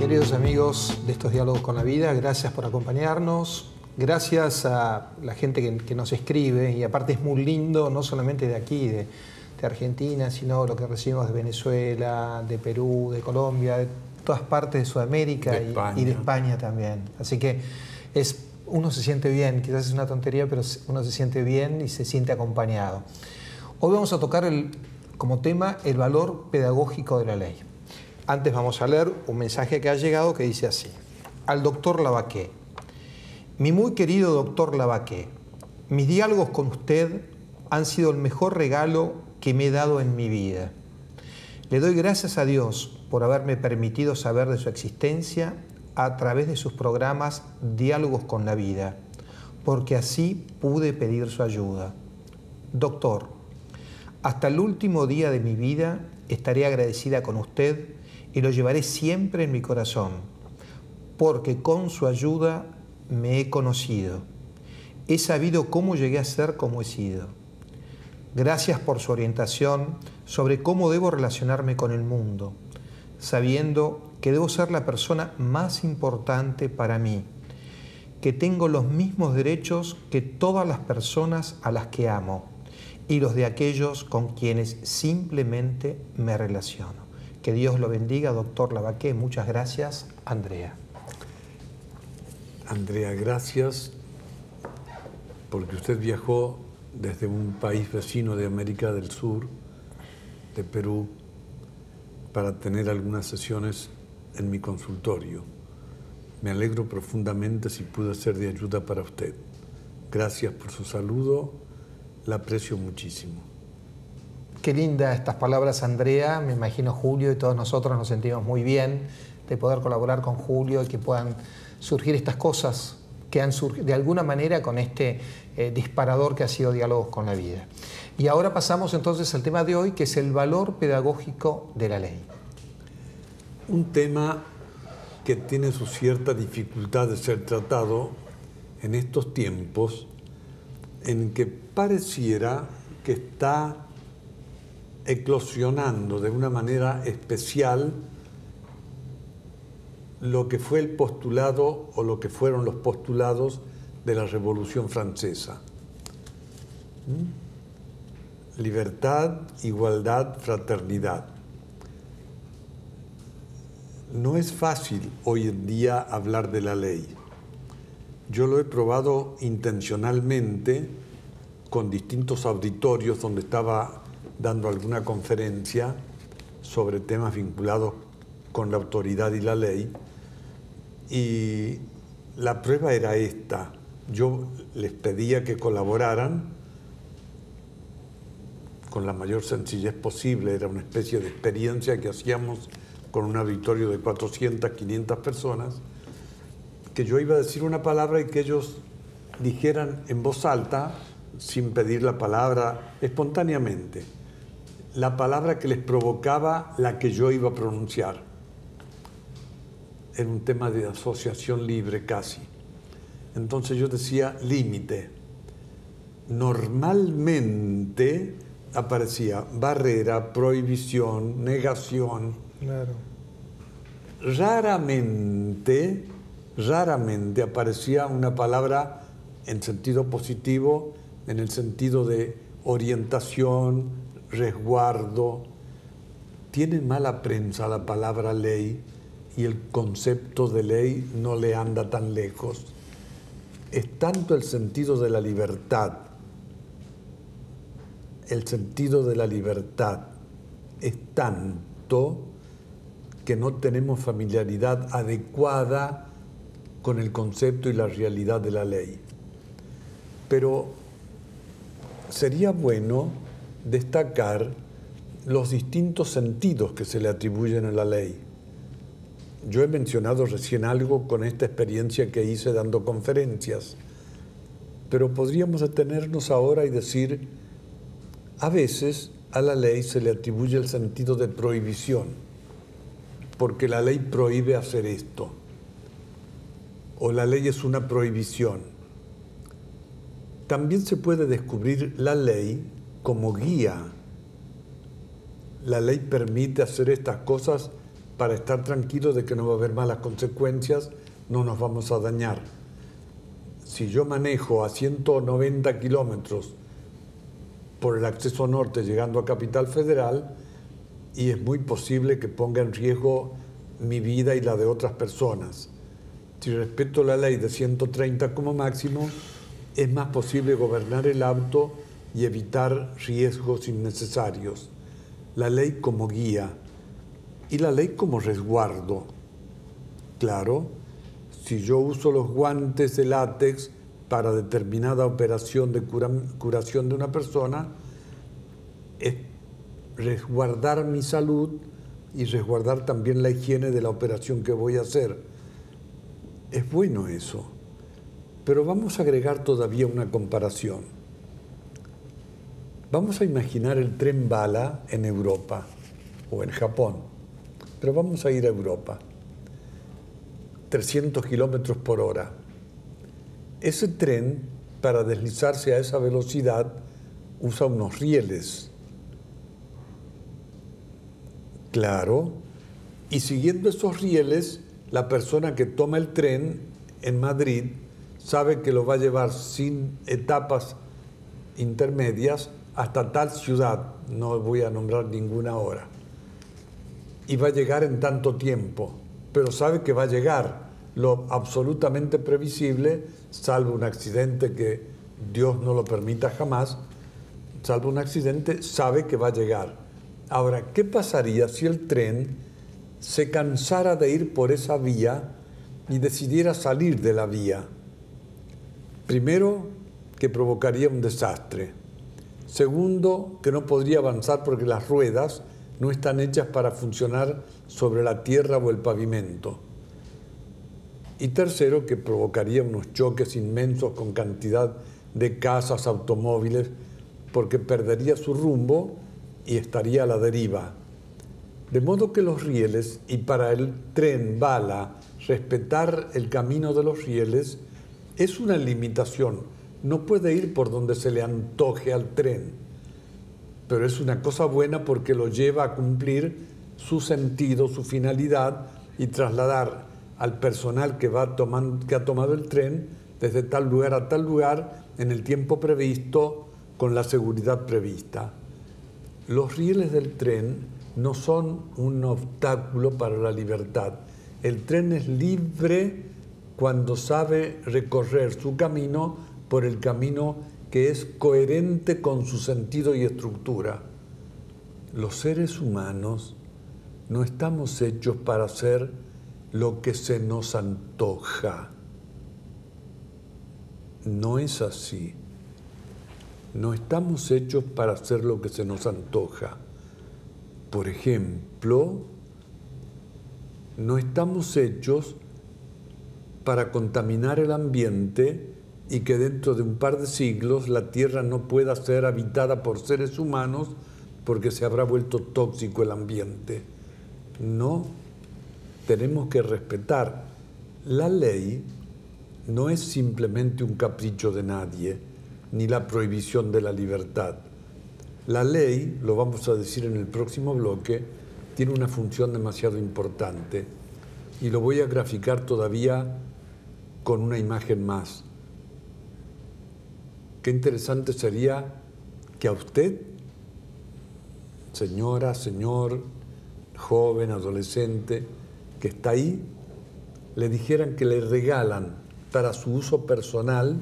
Queridos amigos de estos diálogos con la vida, gracias por acompañarnos. Gracias a la gente que nos escribe, y aparte es muy lindo, no solamente de aquí, de Argentina, sino lo que recibimos de Venezuela, de Perú, de Colombia, de todas partes de Sudamérica y de España también. Así que uno se siente bien, quizás es una tontería, pero uno se siente bien y se siente acompañado. Hoy vamos a tocar como tema el valor pedagógico de la ley. Antes vamos a leer un mensaje que ha llegado que dice así: al doctor Lavaqué. Mi muy querido doctor Lavaqué, mis diálogos con usted han sido el mejor regalo que me he dado en mi vida. Le doy gracias a Dios por haberme permitido saber de su existencia a través de sus programas Diálogos con la Vida, porque así pude pedir su ayuda. Doctor, hasta el último día de mi vida estaré agradecida con usted y lo llevaré siempre en mi corazón, porque con su ayuda me he conocido. He sabido cómo llegué a ser como he sido. Gracias por su orientación sobre cómo debo relacionarme con el mundo, sabiendo que debo ser la persona más importante para mí, que tengo los mismos derechos que todas las personas a las que amo y los de aquellos con quienes simplemente me relaciono. Que Dios lo bendiga, doctor Lavaqué. Muchas gracias, Andrea. Andrea, gracias porque usted viajó desde un país vecino de América del Sur, de Perú, para tener algunas sesiones en mi consultorio. Me alegro profundamente si pude ser de ayuda para usted. Gracias por su saludo, la aprecio muchísimo. Qué linda estas palabras, Andrea. Me imagino Julio y todos nosotros nos sentimos muy bien de poder colaborar con Julio y que puedan surgir estas cosas que han surgido de alguna manera con este disparador que ha sido Diálogos con la Vida. Y ahora pasamos entonces al tema de hoy, que es el valor pedagógico de la ley. Un tema que tiene su cierta dificultad de ser tratado en estos tiempos en que pareciera que está eclosionando de una manera especial lo que fue el postulado o lo que fueron los postulados de la Revolución Francesa. Libertad, igualdad, fraternidad. No es fácil hoy en día hablar de la ley. Yo lo he probado intencionalmente con distintos auditorios donde estaba dando alguna conferencia sobre temas vinculados con la autoridad y la ley, y la prueba era esta. Yo les pedía que colaboraran con la mayor sencillez posible. Era una especie de experiencia que hacíamos con un auditorio de 400, 500 personas, que yo iba a decir una palabra y que ellos dijeran en voz alta, sin pedir la palabra, espontáneamente, la palabra que les provocaba la que yo iba a pronunciar. Era un tema de asociación libre casi. Entonces yo decía límite. Normalmente aparecía barrera, prohibición, negación. Claro. Raramente aparecía una palabra en sentido positivo, en el sentido de orientación, resguardo. Tiene mala prensa la palabra ley y el concepto de ley no le anda tan lejos. Es tanto el sentido de la libertad. El sentido de la libertad es tanto que no tenemos familiaridad adecuada con el concepto y la realidad de la ley. Pero sería bueno destacar los distintos sentidos que se le atribuyen a la ley. Yo he mencionado recién algo con esta experiencia que hice dando conferencias, pero podríamos detenernos ahora y decir, a veces a la ley se le atribuye el sentido de prohibición, porque la ley prohíbe hacer esto, o la ley es una prohibición. También se puede descubrir la ley como guía. La ley permite hacer estas cosas para estar tranquilos de que no va a haber malas consecuencias, no nos vamos a dañar. Si yo manejo a 190 kilómetros por el acceso norte llegando a Capital Federal, y es muy posible que ponga en riesgo mi vida y la de otras personas. Si respeto la ley de 130 como máximo, es más posible gobernar el auto y evitar riesgos innecesarios. La ley como guía y la ley como resguardo. Claro, si yo uso los guantes de látex para determinada operación de curación de una persona, es resguardar mi salud y resguardar también la higiene de la operación que voy a hacer. Es bueno eso, pero vamos a agregar todavía una comparación. Vamos a imaginar el tren bala en Europa o en Japón, pero vamos a ir a Europa. 300 kilómetros por hora. Ese tren, para deslizarse a esa velocidad, usa unos rieles. Claro, y siguiendo esos rieles, la persona que toma el tren en Madrid sabe que lo va a llevar sin etapas intermedias hasta tal ciudad, no voy a nombrar ninguna hora, y va a llegar en tanto tiempo, pero sabe que va a llegar. Lo absolutamente previsible, salvo un accidente que Dios no lo permita jamás, salvo un accidente, sabe que va a llegar. Ahora, ¿qué pasaría si el tren se cansara de ir por esa vía y decidiera salir de la vía? Primero, que provocaría un desastre. Segundo, que no podría avanzar porque las ruedas no están hechas para funcionar sobre la tierra o el pavimento. Y tercero, que provocaría unos choques inmensos con cantidad de casas, automóviles, porque perdería su rumbo y estaría a la deriva. De modo que los rieles, y para el tren bala, respetar el camino de los rieles, es una limitación. No puede ir por donde se le antoje al tren, pero es una cosa buena porque lo lleva a cumplir su sentido, su finalidad, y trasladar al personal que ha tomado el tren desde tal lugar a tal lugar en el tiempo previsto con la seguridad prevista. Los rieles del tren no son un obstáculo para la libertad. El tren es libre cuando sabe recorrer su camino por el camino que es coherente con su sentido y estructura. Los seres humanos no estamos hechos para hacer lo que se nos antoja. No es así. No estamos hechos para hacer lo que se nos antoja. Por ejemplo, no estamos hechos para contaminar el ambiente y que dentro de un par de siglos la Tierra no pueda ser habitada por seres humanos porque se habrá vuelto tóxico el ambiente. No, tenemos que respetar. La ley no es simplemente un capricho de nadie, ni la prohibición de la libertad. La ley, lo vamos a decir en el próximo bloque, tiene una función demasiado importante y lo voy a graficar todavía con una imagen más. Qué interesante sería que a usted, señora, señor, joven, adolescente, que está ahí, le dijeran que le regalan para su uso personal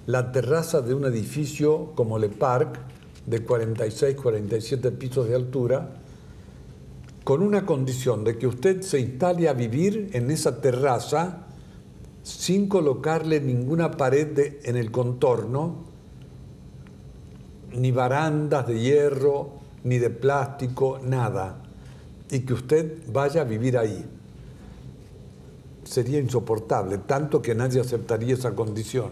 la terraza de un edificio como Le Parc, de 46, 47 pisos de altura, con una condición de que usted se instale a vivir en esa terraza sin colocarle ninguna pared en el contorno, ni barandas de hierro, ni de plástico, nada, y que usted vaya a vivir ahí. Sería insoportable, tanto que nadie aceptaría esa condición,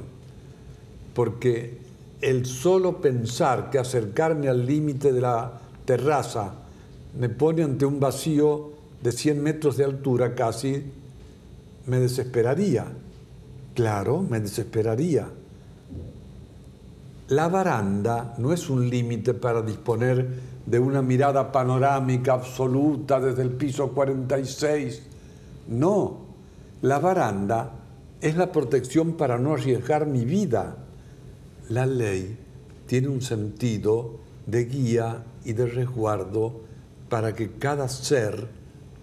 porque el solo pensar que acercarme al límite de la terraza me pone ante un vacío de 100 metros de altura casi, me desesperaría. Claro, me desesperaría. La baranda no es un límite para disponer de una mirada panorámica absoluta desde el piso 46. No, la baranda es la protección para no arriesgar mi vida. La ley tiene un sentido de guía y de resguardo para que cada ser,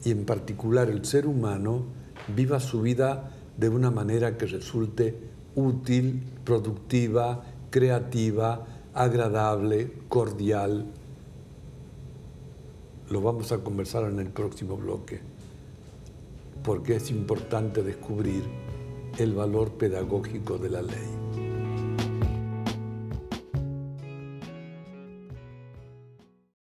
y en particular el ser humano, viva su vida de una manera que resulte útil, productiva, creativa, agradable, cordial. Lo vamos a conversar en el próximo bloque, porque es importante descubrir el valor pedagógico de la ley.